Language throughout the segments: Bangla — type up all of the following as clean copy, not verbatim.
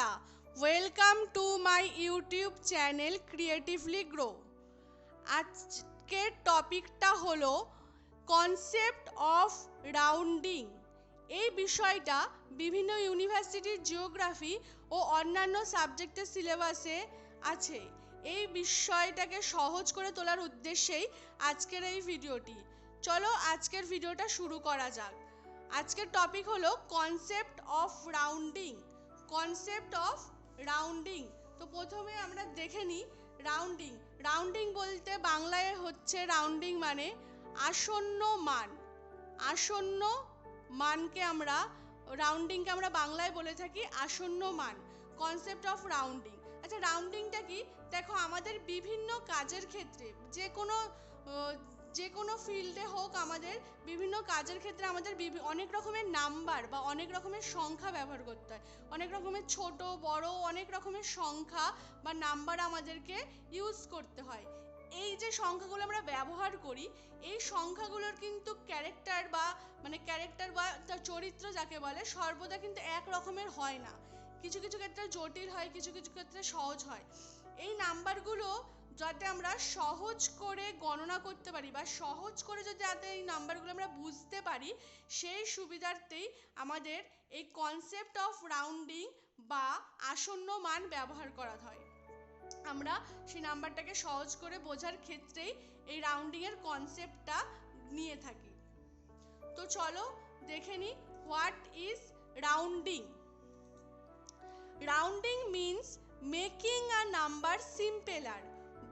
বন্ধুরা, welcome to my YouTube channel creatively grow. আজকের টপিকটা হলো কনসেপ্ট অফ রাউন্ডিং। এই বিষয়টা বিভিন্ন ইউনিভার্সিটির জিওগ্রাফি ও অন্যান্য সাবজেক্টের সিলেবাসে আছে। এই বিষয়টাকে সহজ করে তোলার উদ্দেশ্যেই আজকের এই ভিডিওটি। চলো আজকের ভিডিওটা শুরু করা যাক। আজকের টপিক হলো concept of rounding. Concept of rounding. তো প্রথমে আমরা দেখে নিই রাউন্ডিং। রাউন্ডিং বলতে বাংলায় হচ্ছে রাউন্ডিং মানে আসন্ন মান। আসন্ন মানকে আমরা রাউন্ডিংকে আমরা বাংলায় বলে থাকি আসন্ন মান। Concept of rounding. আচ্ছা, রাউন্ডিংটা কি? দেখো, আমাদের বিভিন্ন কাজের ক্ষেত্রে যে কোনো ফিল্ডে হোক, আমাদের বিভিন্ন কাজের ক্ষেত্রে আমাদের অনেক রকমের নাম্বার বা অনেক রকমের সংখ্যা ব্যবহার করতে হয়। অনেক রকমের ছোট বড় অনেক রকমের সংখ্যা বা নাম্বার আমাদেরকে ইউজ করতে হয়। এই যে সংখ্যাগুলো আমরা ব্যবহার করি, এই সংখ্যাগুলোর কিন্তু ক্যারেক্টার বা চরিত্র যাকে বলে সর্বদা কিন্তু এক রকমের হয় না। কিছু কিছু ক্ষেত্রে জটিল হয়, কিছু কিছু ক্ষেত্রে সহজ হয়। এই নাম্বারগুলো যাতে আমরা সহজ করে গণনা করতে পারি বা সহজ করে যাতে এই নাম্বারগুলো আমরা বুঝতে পারি, সেই সুবিধার্থেই আমাদের এই কনসেপ্ট অফ রাউন্ডিং বা আসন্ন মান ব্যবহার করা হয়। আমরা সেই নাম্বারটাকে সহজ করে বোঝার ক্ষেত্রেই এই রাউন্ডিংয়ের কনসেপ্টটা নিয়ে থাকি। তো চলো দেখে নিই what is rounding. Rounding means making a number simpler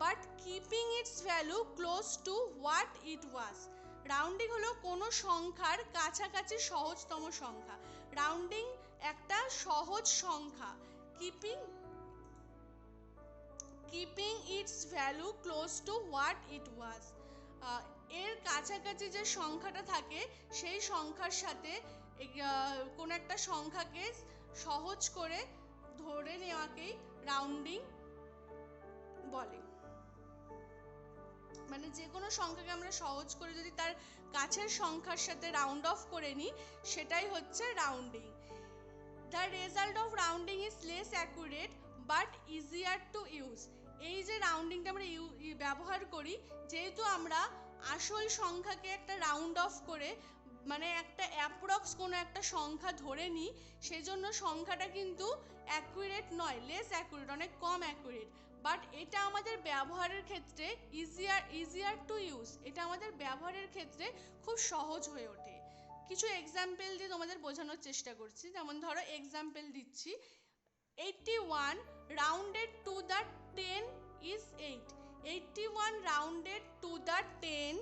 but keeping its value close to what it was. Rounding হলো কোনো সংখ্যার কাছাকাছি সহজতম সংখ্যা। রাউন্ডিং একটা সহজ সংখ্যা। Keeping its value close to what it was. এর কাছাকাছি যে সংখ্যাটা থাকে সেই সংখ্যার সাথে কোনো একটা সংখ্যাকে সহজ করে ধরে নেওয়াকেই রাউন্ডিং বলে। মানে যে কোনো সংখ্যাকে আমরা সহজ করে যদি তার কাছের সংখ্যার সাথে রাউন্ড অফ করে নিই, সেটাই হচ্ছে rounding. The result of rounding is less accurate but easier to use. এই যে রাউন্ডিংটা আমরা ব্যবহার করি, যেহেতু আমরা আসল সংখ্যাকে একটা রাউন্ড অফ করে মানে একটা অ্যাপ্রক্স কোনো একটা সংখ্যা ধরে নিই, সেই জন্য সংখ্যাটা কিন্তু অ্যাকুরেট নয়, লেস অ্যাকুরেট, অনেক কম অ্যাকুরেট। বাট এটা আমাদের ব্যবহারের ক্ষেত্রে ইজিয়ার টু ইউজ, এটা আমাদের ব্যবহারের ক্ষেত্রে খুব সহজ হয়ে ওঠে। কিছু এক্সাম্পল দিয়ে তোমাদের বোঝানোর চেষ্টা করছি। যেমন ধরো, এক্সাম্পল দিচ্ছি, 81 rounded to the 10 is 8। 81 rounded to the 10,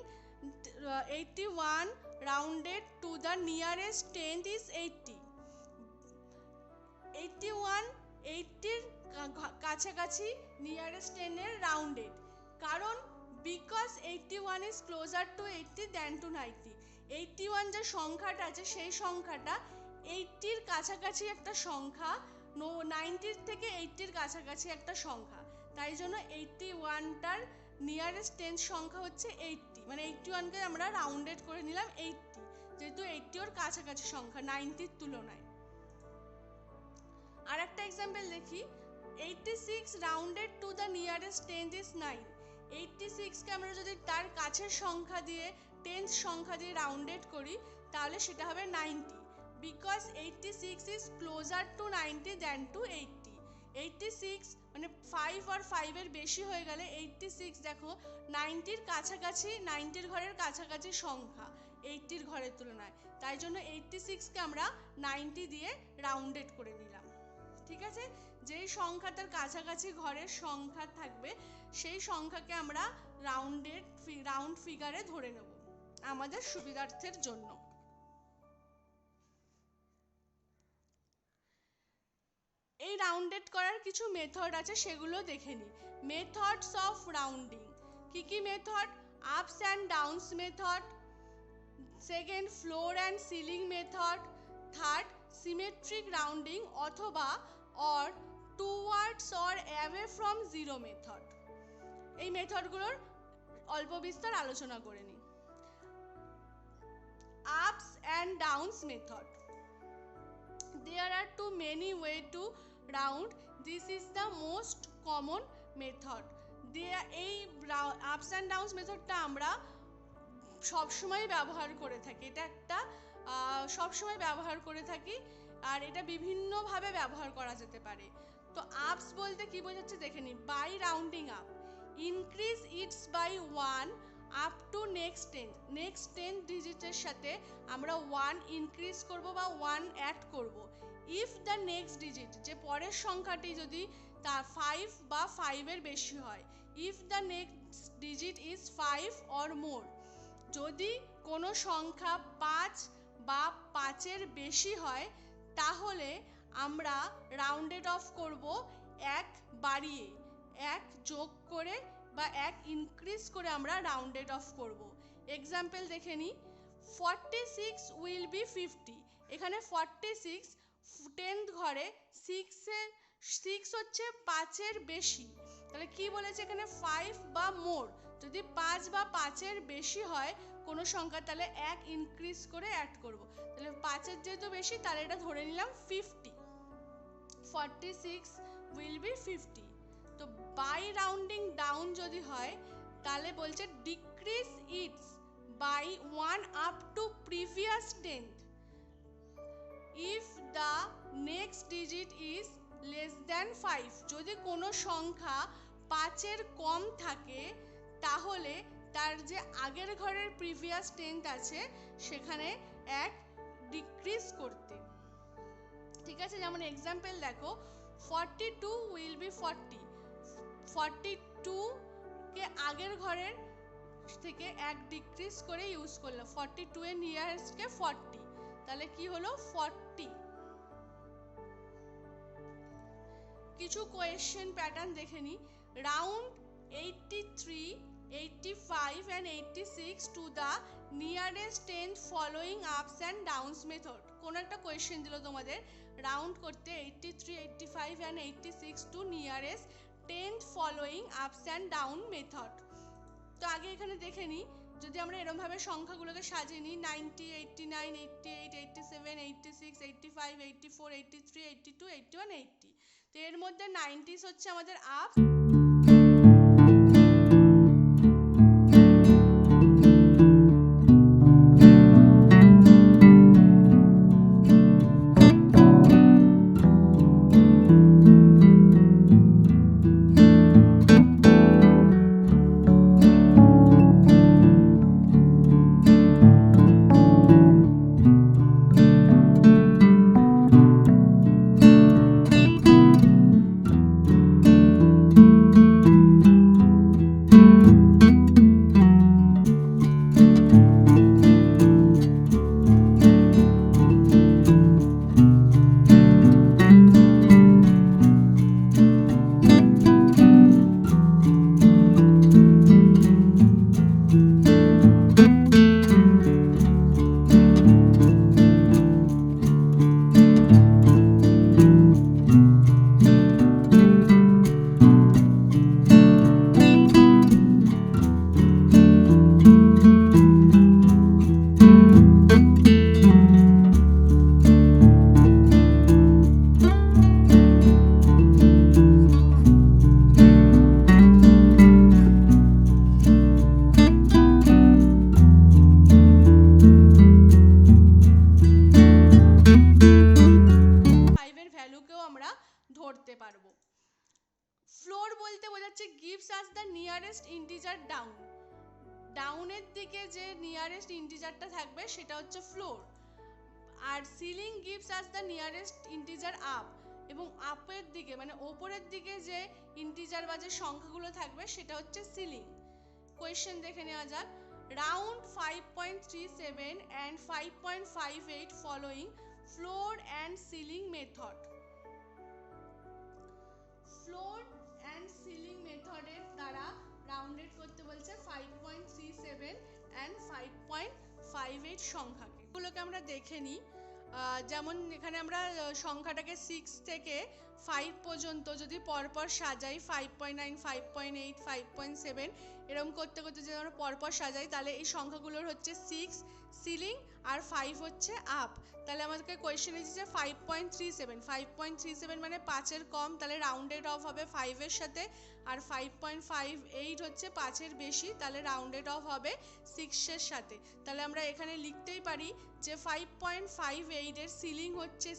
81 rounded to the nearest tenth is 80. 81 80-র কাছাকাছি নিয়ারেস্ট 10 এর রাউন্ডেড, কারণ because 81 is closer to 80 than to 90। 81 যে সংখ্যাটা আছে সেই সংখ্যাটা 80-র কাছাকাছি একটা সংখ্যা, 90-র থেকে 80-র কাছাকাছি একটা সংখ্যা। তাই জন্য 81টার নিয়ারেস্ট 10 সংখ্যা হচ্ছে 80, মানে 81কে আমরা রাউন্ডেড করে নিলাম 80, যেহেতু 80 ওর কাছাকাছি সংখ্যা 90-র তুলনায়। আর একটা এক্সাম্পল দেখি, 86 rounded to the nearest 10th is 9। 86কে আমরা যদি তার কাছের সংখ্যা দিয়ে 10th সংখ্যা দিয়ে রাউন্ডেড করি, তাহলে সেটা হবে 90, because 86 is closer to 90 than to 80। 86 মানে 5 আর 5 এর বেশি হয়ে গেলে 86 দেখো 90-র কাছাকাছি, 90-র ঘরের কাছাকাছি সংখ্যা 80-র ঘরের তুলনায়। তাই জন্য 86কে আমরা 90 দিয়ে রাউন্ডেড করে নিলাম। ঠিক আছে, যেই সংখ্যাটার কাছাকাছি ঘরের সংখ্যা থাকবে সেই সংখ্যাকে আমরা রাউন্ড ফিগারে ধরে নেব আমাদের সুবিধার্থের জন্য। এই রাউন্ডেড করার কিছু মেথড আছে, সেগুলো দেখে নিই। Methods of rounding. কি কি method? Ups and downs method, second floor and ceiling method, third symmetric rounding অথবা or towards or away from zero method. এই মেথডগুলোর অল্প বিস্তর আলোচনা করে নিই। Ups and downs method. There are too many ways to round. This is the most common method. এই আপস অ্যান্ড ডাউনস মেথডটা আমরা সবসময় ব্যবহার করে থাকি, এটা একটা সবসময় ব্যবহার করে থাকি, আর এটা বিভিন্নভাবে ব্যবহার করা যেতে পারে। তো আপস বলতে কি বোঝাচ্ছে দেখে নিই। By rounding up, increase its by 1 up to next 10 ডিজিটের সাথে আমরা 1 ইনক্রিজ করব বা 1 অ্যাড করব। ইফ দ্য নেক্সট ডিজিট, যে পরের সংখ্যাটি যদি তার 5 বা 5 এর বেশি হয়, if the next digit is 5 or more, যদি কোনো সংখ্যা 5 বা 5 এর বেশি হয় তাহলে আমরা রাউন্ডেড অফ করব 1 বাড়িয়ে, 1 যোগ করে বা 1 ইনক্রিজ করে আমরা রাউন্ডেড অফ করব। এক্সাম্পল দেখে নিই। 46 উইল বি 50। এখানে 46 10th ঘরে 6 হচ্ছে 5 এর বেশি, তাহলে কি বলেছে এখানে 5 বা মোর, যদি 5 বা 5 এর বেশি হয় কোনো সংখ্যা তাহলে 1 ইনক্রিজ করে অ্যাড করব। তাহলে 5 এর যেহেতু বেশি তাহলে এটা ধরে নিলাম 50। 46 উইল বি 50। তো বাই রাউন্ডিং ডাউন যদি হয় তাহলে বলছে decrease its by 1 up to previous 10th if the next digit is less than 5। যদি কোনো সংখ্যা 5 এর কম থাকে তাহলে তার যে আগের ঘরের প্রিভিয়াস 10th আছে সেখানে 1 ডিক্রিজ করতে। ঠিক আছে, যেমন এক্সাম্পল দেখো, 42 উইল বি 40। 42 কে আগের ঘরের থেকে 1 ডিক্রিজ করে ইউজ করলাম, 42 এর নিয়ারেস্ট কে 40, তাহলে কি হলো 40। কিছু কোয়েশ্চেন প্যাটার্ন দেখে নি। Round 83, 85 and 86 to the nearest 10th following ups and downs method। কোন একটা কোয়েশ্চেন দিল তোমাদের রাউন্ড করতে 83, 85 and 86 to nearest 10th following ups and down method। তো আগে এখানে দেখে নি, যদি আমরা এরকম ভাবে সংখ্যাগুলোকে সাজিয়ে নিই 90, 89, 88, 87, 86, 85, 84, 83, 82, 81, 80। তো এর মধ্যে 90s হচ্ছে আমাদের আপ, ধরতে পারবো। ফ্লোর বলতে বোঝাচ্ছে gives us the nearest integer down. ডাউনের দিকে যে নিয়ারেস্ট ইন্টিজারটা থাকবে সেটা হচ্ছে ফ্লোর। আর ceiling gives us the nearest integer up, এবং আপের দিকে মানে ওপরের দিকে যে ইন্টিজার বা যে সংখ্যাগুলো থাকবে সেটা হচ্ছে সিলিং। কোয়েশ্চেন দেখে নেওয়া যাক। Round 5.37 and 5.58 following floor and ceiling method। Floor and ceiling মেথডের দ্বারা রাউন্ডেড করতে বলছে 5.37 and 5.58 সংখ্যাকে। এগুলোকে আমরা দেখে নিই। যেমন এখানে আমরা সংখ্যাটাকে 6 থেকে 5 পর্যন্ত যদি পরপর সাজাই, 5.9, 5.8, 5.7 এরকম করতে করতে যদি আমরা পরপর সাজাই তাহলে এই সংখ্যাগুলোর হচ্ছে 6, সিলিং আর 5 হচ্ছে আপ। তাহলে আমাদেরকে কোয়েশ্চেন এসেছে 5.37, 5.37 মানে 5-এর কম, তাহলে রাউন্ডেড অফ হবে 5-এর সাথে। আর 5.58 হচ্ছে 5-এর বেশি, তাহলে রাউন্ডেড অফ হবে 6-এর সাথে। তাহলে আমরা এখানে লিখতেই পারি যে 5.58 এর সিলিং হচ্ছে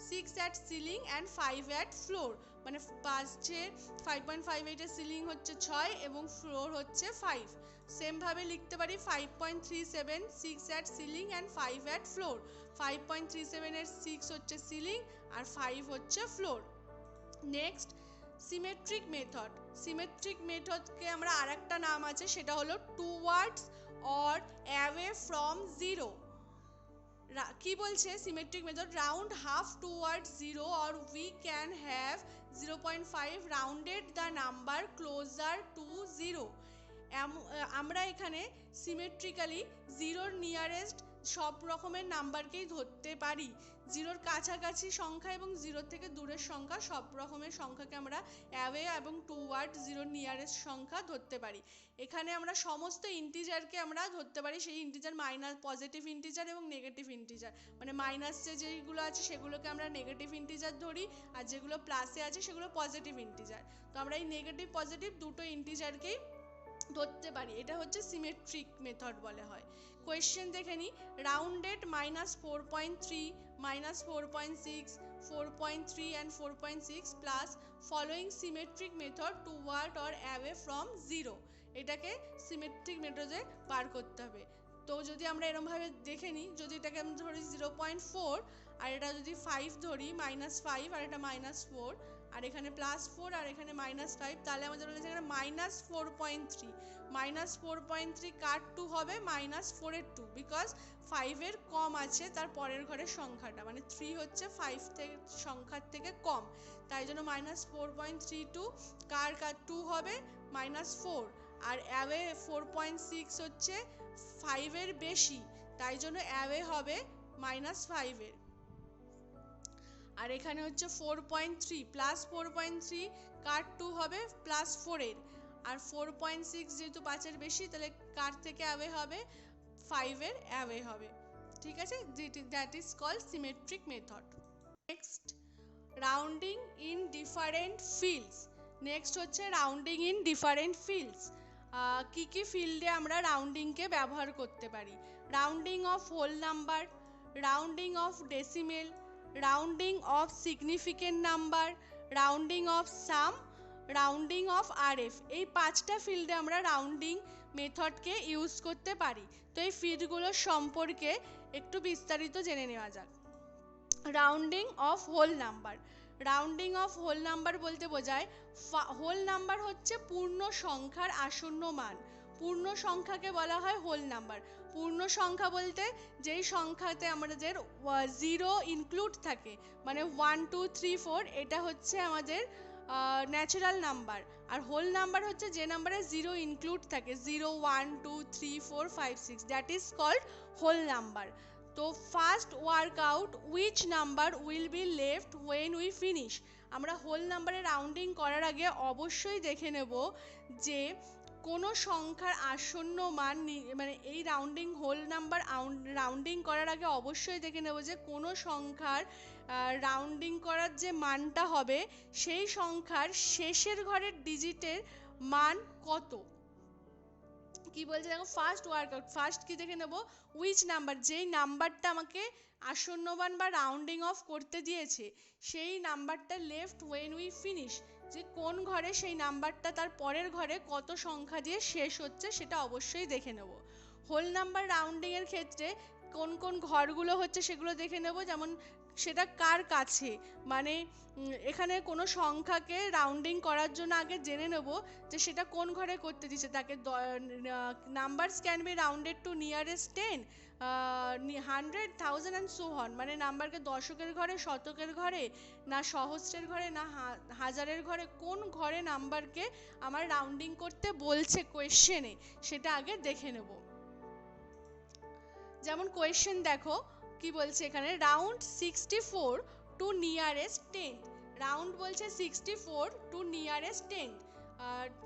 6 at ceiling and 5 at floor, মানে 5.58 এর সিলিং হচ্ছে 6 এবং ফ্লোর হচ্ছে 5। সেমভাবে লিখতে পারি 5.37 6 at ceiling and 5 at floor. 5.37 এর 6 হচ্ছে সিলিং আর 5 হচ্ছে floor. Next symmetric method. Symmetric মেথডকে আমরা আরেকটা নাম আছে, সেটা হলো towards or away from zero. কি বলছে symmetric method? Round half towards zero or we can have 0.5 rounded the number closer to zero. আমরা এখানে সিমেট্রিক্যালি জিরোর নিয়ারেস্ট সব রকমের নাম্বারকেই ধরতে পারি। জিরোর কাছাকাছি সংখ্যা এবং জিরোর থেকে দূরের সংখ্যা সব রকমের সংখ্যাকে আমরা অ্যাওয়ে এবং টুয়ার্ড জিরোর নিয়ারেস্ট সংখ্যা ধরতে পারি। এখানে আমরা সমস্ত ইন্টিজারকে আমরা ধরতে পারি, সেই ইন্টিজার মাইনাস পজিটিভ ইন্টিজার এবং নেগেটিভ ইন্টিজার, মানে মাইনাসে যেগুলো আছে সেগুলোকে আমরা নেগেটিভ ইন্টিজার ধরি, আর যেগুলো প্লাসে আছে সেগুলো পজিটিভ ইন্টিজার। তো আমরা এই নেগেটিভ পজিটিভ দুটো ইন্টিজারকেই ধরতে পারি, এটা হচ্ছে সিমেট্রিক মেথড বলে হয়। কোয়েশ্চেন দেখে নিই, rounded -4.3, -4.6, 4.3 and 4.6 plus following symmetric method toward or away from zero. এটাকে সিমেট্রিক মেথডে বার করতে হবে। তো যদি আমরা এরকমভাবে দেখে নিই, যদি এটাকে আমরা ধরি 0.4 আর এটা যদি 5 ধরি, -5 আর এটা -4 আর এখানে +4 আর এখানে -5, তাহলে আমাদের বলেছে এখানে -4.3, -4.3 কার 2 হবে -4 এর 2, বিকজ 5 এর কম আছে তার পরের ঘরের সংখ্যাটা, মানে 3 হচ্ছে 5 থেকে সংখ্যার থেকে কম, তাই জন্য -4.32 কার 2 হবে -4। আর অ্যাওয়ে 4.6 হচ্ছে 5 এর বেশি, তাই জন্য অ্যাওয়ে হবে -5 এর। আর এখানে হচ্ছে 4.3 +4.3 কার 2 হবে +4 এর, আর 4.6 যেহেতু 5 এর বেশি তাহলে কার থেকে অ্যাওয়ে হবে 5 এর অ্যাওয়ে হবে। ঠিক আছে, that is called symmetric method. Next rounding in different fields. Next হচ্ছে রাউন্ডিং ইন ডিফারেন্ট ফিল্ডস। কি কি ফিল্ডে আমরা রাউন্ডিংকে ব্যবহার করতে পারি? Rounding of whole number, rounding of decimal, rounding of significant number, rounding of sum, rounding of RF. এই 5টা ফিল্ডে আমরা রাউন্ডিং মেথডকে ইউজ করতে পারি। তো এই ফিল্ডগুলোর সম্পর্কে একটু বিস্তারিত জেনে নেওয়া যাক। Rounding of whole number. Rounding of whole number বলতে বোঝায় হোল নাম্বার হচ্ছে পূর্ণ সংখ্যার আসন্ন মান। পূর্ণ সংখ্যাকে বলা হয় হোল নাম্বার। পূর্ণ সংখ্যা বলতে যেই সংখ্যাতে আমাদের 0 ইনক্লুড থাকে, মানে 1 2 3 4, এটা হচ্ছে আমাদের ন্যাচারাল নাম্বার। আর হোল নাম্বার হচ্ছে যে নাম্বারে 0 ইনক্লুড থাকে, 0 1 2 3 4 5 6, that is called whole number. তো first work out which number will be left when we finish. আমরা হোল নাম্বারে রাউন্ডিং করার আগে অবশ্যই দেখে নেব যে কোনো সংখ্যার আসন্ন মান, মানে এই রাউন্ডিং হোল নাম্বার রাউন্ডিং করার আগে অবশ্যই দেখে নেব যে কোনো সংখ্যার রাউন্ডিং করার যে মানটা হবে সেই সংখ্যার শেষের ঘরের ডিজিটের মান কত। কি বলছে দেখো, ফার্স্ট ওয়ার্কআউট, ফার্স্ট কি দেখে নেব, উইচ নাম্বার, যেই নাম্বারটা আমাকে আসন্নমান বা রাউন্ডিং অফ করতে দিয়েছে সেই নাম্বারটা লেফট ওয়েন উই ফিনিশ, যে কোন ঘরে সেই নাম্বারটা তার পরের ঘরে কত সংখ্যা দিয়ে শেষ হচ্ছে সেটা অবশ্যই দেখে নেব। হোল নাম্বার রাউন্ডিংয়ের ক্ষেত্রে কোন কোন ঘরগুলো হচ্ছে সেগুলো দেখে নেব, যেমন সেটা কার কাছে, মানে এখানে কোনো সংখ্যাকে রাউন্ডিং করার জন্য আগে জেনে নেব যে সেটা কোন ঘরে করতে দিচ্ছে তাকে। Numbers can be rounded to nearest 10, 100, 1000 and so on, মানে নাম্বারকে দশকের ঘরে, শতকের ঘরে, না সহস্রের ঘরে, না হাজারের ঘরে, কোন ঘরে নাম্বারকে আমার রাউন্ডিং করতে বলছে কোয়েশ্চেনে সেটা আগে দেখে নেব। যেমন কোয়েশ্চেন দেখো কি বলছে এখানে, রাউন্ড 64 টু নিয়ারেস্ট 10। রাউন্ড বলছে 64 টু নিয়ারেস্ট 10,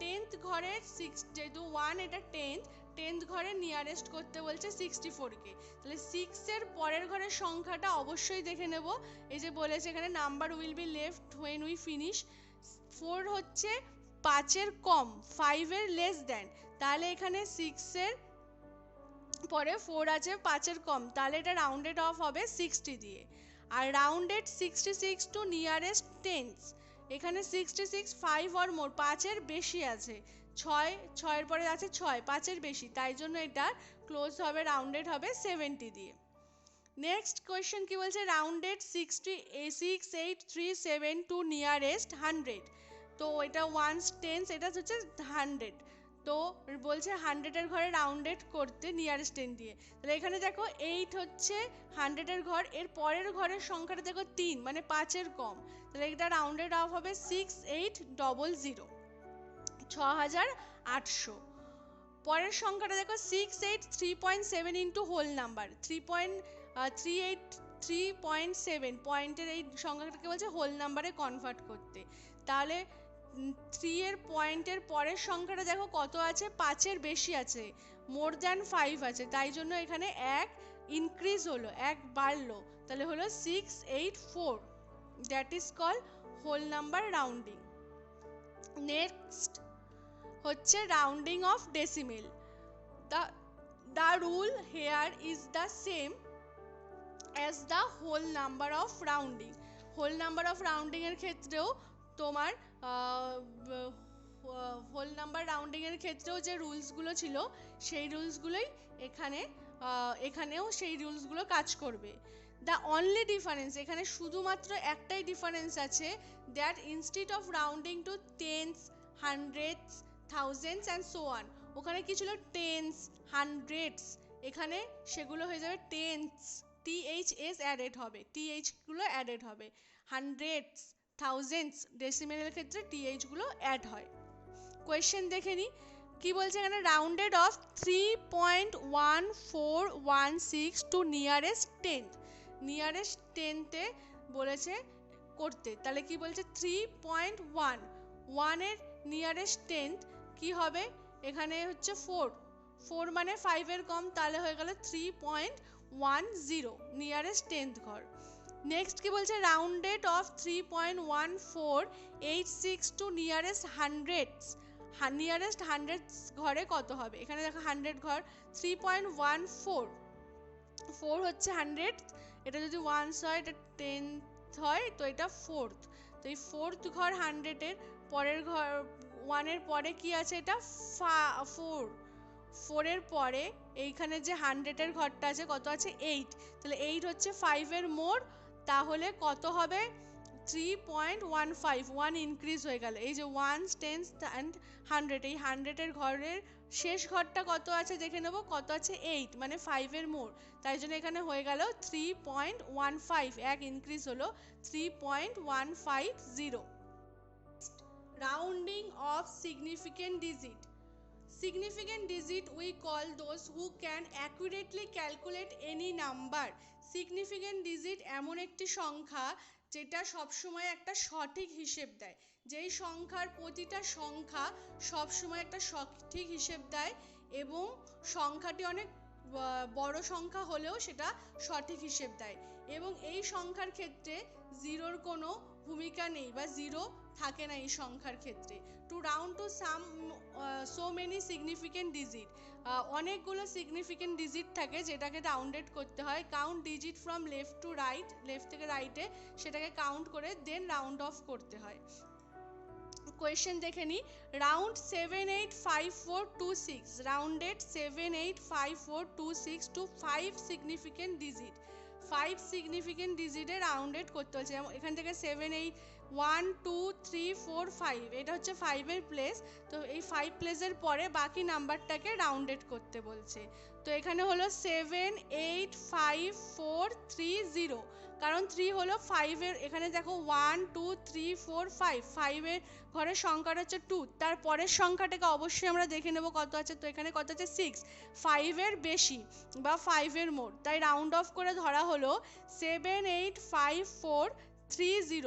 10th ঘরের যেহেতু 1 এটা 10th, 10th ঘরে নিয়ারেস্ট করতে বলছে 64কে। তাহলে 6 এর পরের ঘরের সংখ্যাটা অবশ্যই দেখে নেব। এই যে বলেছে এখানে number will be left when we finish. 4 হচ্ছে 5-এর কম, 5-এর লেস দেন, তাহলে এখানে 6-এর পরে 4 আছে 5-এর কম, তাহলে এটা রাউন্ডেড অফ হবে 60 দিয়ে। আর রাউন্ডেড 66 টু নিয়ারেস্ট টেন্স, এখানে 66 5 অর মোর, 5-এর বেশি আছে, 6-এর পরে আছে 6, 5-এর বেশি, তাই জন্য এটা ক্লোজ হবে, রাউন্ডেড হবে 70 দিয়ে। নেক্সট কোয়েশ্চেন কি বলছে, রাউন্ডেড 6837 টু নিয়ারেস্ট 100। তো এটা ওয়ান্স টেন্স, এটা হচ্ছে 100, তো বলছে 100-এর ঘরে রাউন্ডেড করতে নিয়ারেস্ট 10 দিয়ে। তাহলে এখানে দেখো 8 হচ্ছে 100-এর ঘর, এর পরের ঘরের সংখ্যাটা দেখো 3, মানে 5-এর কম, তাহলে এটা রাউন্ডেড অফ হবে 6800, 6800। পরের সংখ্যাটা দেখো 683.7 ইন্টু হোল নাম্বার, 3.7 পয়েন্টের এই সংখ্যাটাকে বলছে হোল নাম্বারে কনভার্ট করতে। তাহলে 3 এর পয়েন্টের পরের সংখ্যাটা দেখো কত আছে, 5-এর বেশি আছে, মোর দ্যান 5 আছে, তাই জন্য এখানে 1 ইনক্রিজ হলো, 1 বাড়লো, তাহলে হলো 684, that is call whole number rounding. Next হচ্ছে rounding of decimal. The rule here is the same as the whole number of rounding. Whole number of রাউন্ডিংয়ের ক্ষেত্রেও তোমার হোল নাম্বার রাউন্ডিংয়ের ক্ষেত্রেও যে রুলসগুলো ছিল সেই রুলসগুলোই এখানেও সেই রুলসগুলো কাজ করবে। দ্য অনলি ডিফারেন্স, এখানে শুধুমাত্র একটাই ডিফারেন্স আছে, that instead of rounding to tens, hundreds, thousands and so on, ওখানে কি ছিল টেন্স, হান্ড্রেডস, এখানে সেগুলো হয়ে যাবে টেন্স, THS অ্যাডেড হবে, TH গুলো অ্যাডেড হবে, হান্ড্রেডস, থাউজেন্ডস, ডেসিমেলের ক্ষেত্রে TH গুলো অ্যাড হয়। কোয়েশ্চেন দেখে নি কি বলছে এখানে, rounded off 3.1416 to nearest 10, nearest 10-তে বলেছে করতে, তাহলে কি বলছে 3.1 এর নিয়ারেস্ট 10 কি হবে, এখানে হচ্ছে 4 মানে 5-এর কম, তাহলে হয়ে গেল 3.10 নিয়ারেস্ট 10th ঘর। নেক্সট কি বলছে, rounded off 3.1486 to nearest hundreds, nearest hundreds ঘরে কত হবে, এখানে দেখো 100 ঘর, 3.14 হচ্ছে 100, এটা যদি 1s হয় এটা 10th হয়, তো এটা 4th, তো এই 4th ঘর 100-এর পরের ঘর 1-এর পরে কি আছে, এটা 4-এর পরে এইখানে যে 100-এর ঘরটা আছে কত আছে 8, তাহলে 8 হচ্ছে 5-এর মোর, তাহলে কত হবে 3.15, 1 ইনক্রিজ হয়ে গেল, এই যে 1s, 10s অ্যান্ড 100, এই 100-এর ঘরের শেষ ঘরটা কত আছে দেখে নেব, কত আছে 8, মানে 5-এর মোর, তাই জন্য এখানে হয়ে গেল 3.15, 1 ইনক্রিজ হলো 3.150। Rounding of significant digit. Significant digit we call those who can accurately calculate any number. Significant digit এমন একটি সংখ্যা যেটা সবসময় একটা সঠিক হিসেব দেয়, যেই সংখ্যার প্রতিটা সংখ্যা সবসময় একটা সঠিক হিসেব দেয়, এবং সংখ্যাটি অনেক বড় সংখ্যা হলেও সেটা সঠিক হিসেব দেয়, এবং এই সংখ্যার ক্ষেত্রে জিরোর কোনো ভূমিকা নেই বা জিরো থাকে না এই সংখ্যার ক্ষেত্রে। Two round to some so many significant digit, অনেকগুলো সিগনিফিকেন্ট ডিজিট থাকে যেটাকে রাউন্ডেড করতে হয়, count digit from left to right, left থেকে রাইটে সেটাকে কাউন্ট করে দেন রাউন্ড অফ করতে হয়। কোয়েশ্চেন দেখে নি, round 785426, rounded 785426 to 5 significant digit, 5 significant ডিজিটে রাউন্ডেড করতে হচ্ছে, এখান থেকে 7 8 1 2 3 4 5, এটা হচ্ছে 5-এর প্লেস, তো এই 5 প্লেসের পরে বাকি নাম্বারটাকে রাউন্ডেড করতে বলছে, তো এখানে হলো 785430, কারণ 3 হলো 5-এর, এখানে দেখো 1 2 3 4 5, 5-এর ঘরের সংখ্যাটা হচ্ছে 2, তার পরের সংখ্যাটাকে অবশ্যই আমরা দেখে নেব কত আছে, তো এখানে কত আছে 6, 5-এর বেশি বা 5-এর মোর, তাই রাউন্ড অফ করে ধরা হলো 7854 30,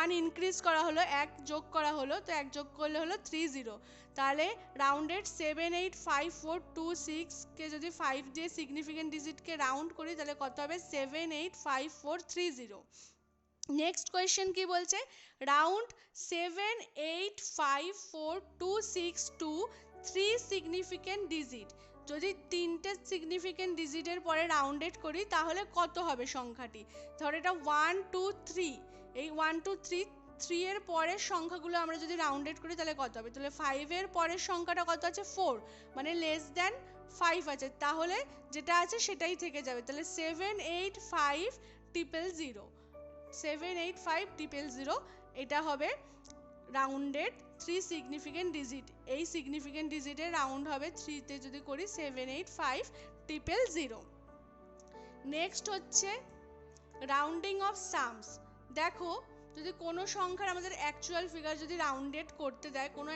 1 ইনক্রিজ করা হলো, 1 যোগ করা হলো, তো 1 যোগ করলে হলো 30। তাহলে রাউন্ডেড 7 8 5 4 2 6 কে যদি 5 দিয়ে সিগনিফিকেন্ট ডিজিটকে রাউন্ড করি তাহলে কত হবে 7 8 5 4 3 0। নেক্সট কোয়েশ্চেন কি বলছে, রাউন্ড 7 8 5 4 2 6 2 3 সিগনিফিকেন্ট ডিজিট। যদি তিনটে সিগনিফিকেন্ট ডিজিটের পরে রাউন্ডেড করি তাহলে কত হবে সংখ্যাটি। ধর এটা 1 2 3, এই 1 2 3 3 এর পরের সংখ্যাগুলো আমরা যদি রাউন্ডেড করি তাহলে কত হবে, তাহলে 5 এর পরের সংখ্যাটা কত আছে 4, মানে লেস দ্যান 5 আছে, তাহলে যেটা আছে সেটাই থেকে যাবে। তাহলে 7 8 5 0 0 7 8 5 0 0 এটা হবে রাউন্ডেড 3 সিগনিফিকেন্ট ডিজিট। এই সিগনিফিকেন্ট ডিজিটের রাউন্ড হবে 3 তে যদি করি 7 8 5 0 0। নেক্সট হচ্ছে রাউন্ডিং অফ সামস। দেখো যদি কোনো সংখ্যার আমাদের অ্যাকচুয়াল ফিগার যদি রাউন্ডেড করতে দেয়, কোনো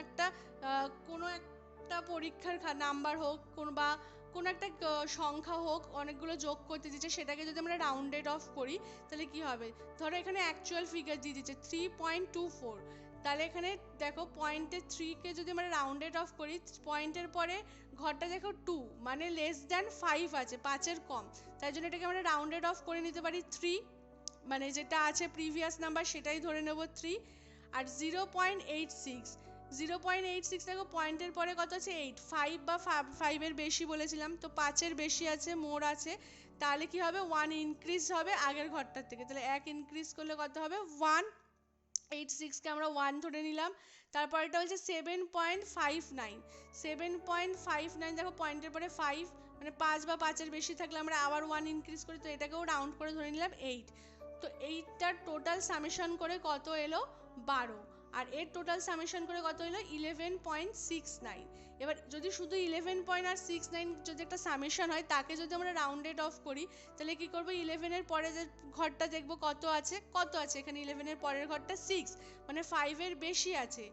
একটা পরীক্ষার নাম্বার হোক বা কোনো একটা সংখ্যা হোক, অনেকগুলো যোগ করতে দিচ্ছে, সেটাকে যদি আমরা রাউন্ডেড অফ করি তাহলে কি হবে। ধরো এখানে অ্যাকচুয়াল ফিগার দিয়ে দিচ্ছে 3.24, তাহলে এখানে দেখো পয়েন্টের 3 কে যদি আমরা রাউন্ডেড অফ করি, পয়েন্টের পরে ঘরটা দেখো 2, মানে লেস দ্যান 5 আছে, 5-এর কম, তাই জন্য এটাকে আমরা রাউন্ডেড অফ করে নিতে পারি 3, মানে যেটা আছে প্রিভিয়াস নাম্বার সেটাই ধরে নেব 3। আর 0.86 দেখো পয়েন্টের পরে কত আছে 8, 5 বা 5-এর বেশি বলেছিলাম, তো 5-এর বেশি আছে, মোর আছে, তাহলে কি হবে 1 ইনক্রিজ হবে আগের ঘরটার থেকে, তাহলে 1 ইনক্রিজ করলে কত হবে 1.86 কে আমরা 1 ধরে নিলাম। তারপর এটা হচ্ছে 7.59 দেখো পয়েন্টের পরে 5, মানে 5 বা 5-এর বেশি থাকলে আমরা আবার 1 ইনক্রিজ করি, তো এটাকেও রাউন্ড করে ধরে নিলাম 8। তো এইটার টোটাল সামেশন করে কত এলো 12, আর এর টোটাল সামেশন করে কত এলো 11.69। এবার যদি শুধু 11.69 যদি একটা সামেশন হয়, তাকে যদি আমরা রাউন্ডেড অফ করি তাহলে কি করব, 11-এর পরে যে ঘরটা দেখব কত আছে এখানে 11-এর পরের ঘরটা 6, মানে 5-এর বেশি আছে,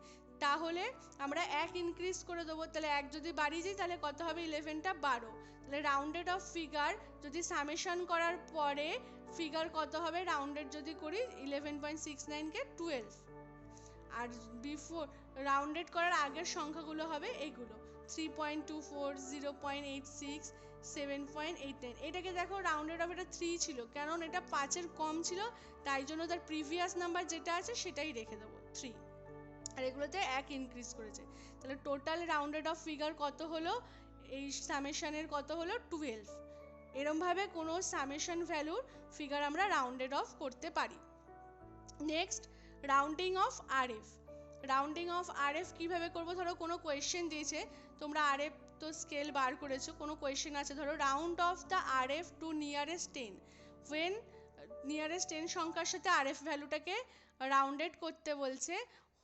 তাহলে আমরা 1 ইনক্রিজ করে দেবো, তাহলে 1 যদি বাড়িয়ে যাই তাহলে কত হবে 11টা 12। তাহলে রাউন্ডেড অফ ফিগার যদি সামেশন করার পরে ফিগার কত হবে, রাউন্ডেড যদি করি 11.69 কে 12, আর বিফোর রাউন্ডেড করার আগের সংখ্যাগুলো হবে এইগুলো 3.24 0.86 7.89। এটাকে দেখো রাউন্ডেড অফ এটা 3 ছিল, কারণ এটা 5-এর কম ছিল, তাই জন্য তার প্রিভিয়াস নাম্বার যেটা আছে সেটাই রেখে দেবো 3, আর এগুলোতে 1 ইনক্রিজ করেছে। তাহলে টোটাল রাউন্ডেড অফ ফিগার কত হলো, এই সামেশনের কত হলো 12। এরমভাবে কোনো সামেশন ভ্যালুর ফিগার আমরা রাউন্ডেড অফ করতে পারি। Next rounding of RF. Rounding of RF কিভাবে করব, ধরো কোনো কোয়েশ্চেন দিয়েছে, তোমরা আরএফ তো স্কেল বার করেছো, কোনো কোয়েশ্চেন আছে ধরো round off the RF to nearest 10, when nearest 10 সংখ্যার সাথে আরএফ ভ্যালুটাকে রাউন্ডেড করতে বলছে,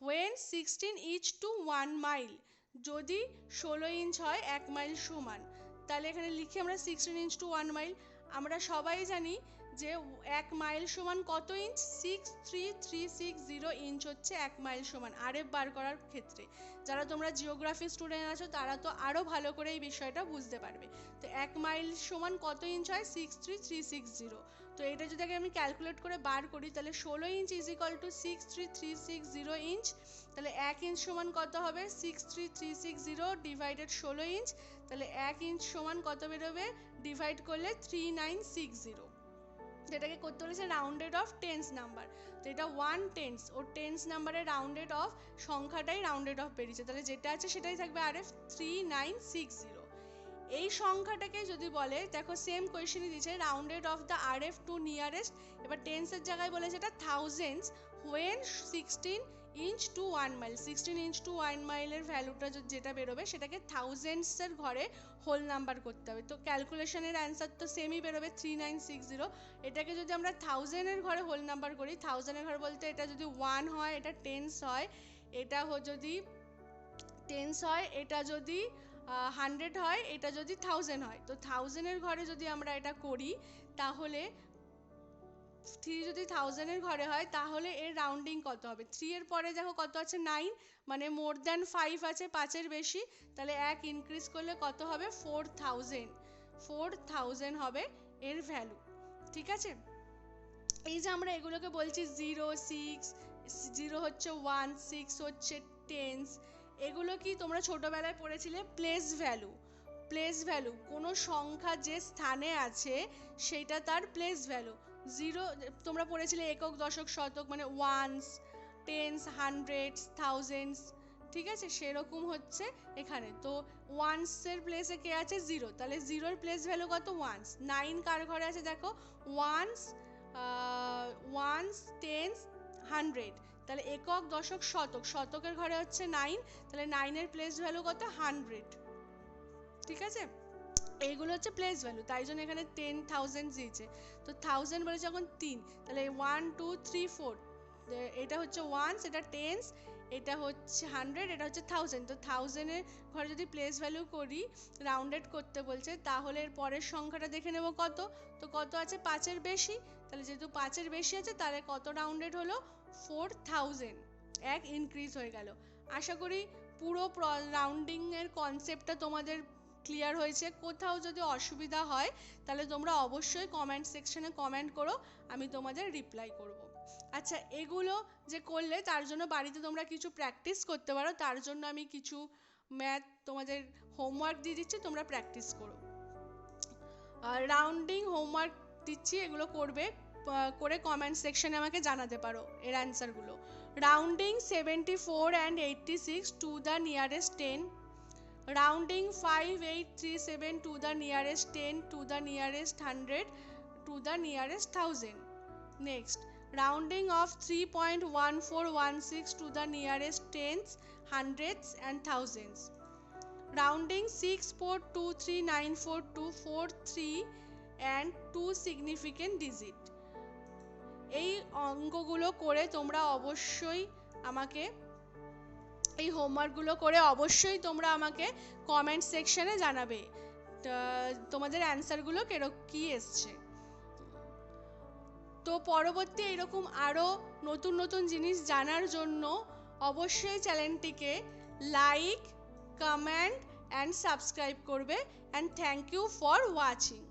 ওয়েন 16 ইচ টু 1 মাইল, যদি 16 ইঞ্চ হয় 1 মাইল সমান। তাহলে এখানে লিখি আমরা 16 ইঞ্চ টু 1 মাইল। আমরা সবাই জানি যে 1 মাইল সমান কত ইঞ্চ, 63360 ইঞ্চ হচ্ছে 1 মাইল সমান আরএফ বার করার ক্ষেত্রে। যারা তোমরা জিওগ্রাফি স্টুডেন্ট আছো তারা তো আরও ভালো করে এই বিষয়টা বুঝতে পারবে। তো 1 মাইল সমান কত ইঞ্চ হয় 63360। তো এটা যদি আমি ক্যালকুলেট করে বার করি তাহলে 16 inch is equal to 63360 inch, তাহলে 1 ইঞ্চ সমান কত হবে 63360 ডিভাইডেড 16 ইঞ্চ, তাহলে 1 ইঞ্চ সমান কত বেরোবে, ডিভাইড করলে 3960। যেটাকে করতে বলেছে রাউন্ডেড অফ টেন্স নাম্বার, তো এটা 1/10 ও টেন্স নাম্বারের রাউন্ডেড অফ সংখ্যাটাই রাউন্ডেড অফ বেরিয়েছে, তাহলে যেটা আছে সেটাই থাকবে আরএফ 3960। এই সংখ্যাটাকে যদি বলে, দেখো সেম কোয়েশ্চেনই দিয়েছে rounded off the RF to nearest, এবার টেন্সের জায়গায় বলেছে এটা thousands when 16 inch to 1 mile, 16 inch to 1 মাইলের ভ্যালুটা যেটা বেরোবে সেটাকে থাউজেন্ডসের ঘরে হোল নাম্বার করতে হবে। তো ক্যালকুলেশনের অ্যান্সার তো সেমই বেরোবে 3960। এটাকে যদি আমরা থাউজেন্ডের ঘরে হোল নাম্বার করি, থাউজেন্ডের ঘরে বলতে এটা যদি 1 হয় এটা টেন্স হয়, এটা যদি টেন্স হয়, এটা যদি 100 হয়, এটা যদি 1000 হয়, তো থাউজেন্ডের ঘরে যদি আমরা এটা করি তাহলে 3 যদি 1000-এর ঘরে হয় তাহলে এর রাউন্ডিং কত হবে, 3 এর পরে দেখো কত আছে 9, মানে মোর দ্যান 5 আছে, 5-এর বেশি, তাহলে 1 ইনক্রিজ করলে কত হবে 4000 হবে এর ভ্যালু। ঠিক আছে, এই যে আমরা এগুলোকে বলছি 0, 6, 0 হচ্ছে 1, 6 হচ্ছে টেন্স, এগুলো কি তোমরা ছোটবেলায় পড়েছিলে? Place value. প্লেস ভ্যালু, কোনো সংখ্যা যে স্থানে আছে সেটা তার প্লেস ভ্যালু। 0 তোমরা পড়েছিলে একক, দশক, শতক, মানে ওয়ান্স, টেন্স, হান্ড্রেডস, থাউজেন্ডস, ঠিক আছে? সেরকম হচ্ছে এখানে। তো ওয়ান্সের প্লেসে কে আছে? 0, তাহলে 0-এর প্লেস ভ্যালু কত? ওয়ান্স। 9 কার ঘরে আছে দেখো? ওয়ান্স, ওয়ান্স, টেন্স, হান্ড্রেড, তাহলে একক, দশক, শতক, শতকের ঘরে হচ্ছে 9, তাহলে 9-এর প্লেস ভ্যালু কত? 100, ঠিক আছে? এইগুলো হচ্ছে প্লেস ভ্যালু, তাই জন্য এখানে 10,000 দিয়েছে। তো 1000 বলে যখন 3, তাহলে 1, 2, 3, 4, এটা হচ্ছে ওয়ান্স, এটা টেন্স, এটা হচ্ছে 100, এটা হচ্ছে 1000। তো 1000-এর ঘরে যদি প্লেস ভ্যালু করি, রাউন্ডেড করতে বলছে, তাহলে এর পরের সংখ্যাটা দেখে নেব কত। তো কত আছে? 5-এর বেশি, তাহলে যেহেতু 5-এর বেশি আছে, তাহলে কত রাউন্ডেড হলো? 4000, এক ইনক্রিজ হয়ে গেল। আশা করি পুরো রাউন্ডিংয়ের কনসেপ্টটা তোমাদের ক্লিয়ার হয়েছে। কোথাও যদি অসুবিধা হয় তাহলে তোমরা অবশ্যই কমেন্ট সেকশনে কমেন্ট করো, আমি তোমাদের রিপ্লাই করব। আচ্ছা, এগুলো যে করলে তার জন্য বাড়িতে তোমরা কিছু প্র্যাকটিস করতে পারো, তার জন্য আমি কিছু ম্যাথ তোমাদের হোমওয়ার্ক দিয়ে দিচ্ছি, তোমরা প্র্যাকটিস করো। রাউন্ডিং হোমওয়ার্ক দিচ্ছি, এগুলো করবে, করে কমেন্ট সেকশনে আমাকে জানাতে পারো এর অ্যান্সারগুলো। Rounding 74 and 86 to the nearest 10, rounding 5837 to the nearest 10 to the nearest 100 to the nearest 1000. Next, rounding of 3.1416 to the nearest tens, hundreds and thousands. Rounding 642394 to 43 and 2 significant digit. এই অঙ্কগুলো করে তোমরা অবশ্যই আমাকে, এই হোমওয়ার্কগুলো করে অবশ্যই তোমরা আমাকে কমেন্ট সেকশনে জানাবে তোমাদের অ্যান্সারগুলো কি এসছে। তো পরবর্তী এরকম আরও নতুন নতুন জিনিস জানার জন্য অবশ্যই চ্যানেলটিকে লাইক, কমেন্ট অ্যান্ড সাবস্ক্রাইব করবে। And thank you for watching.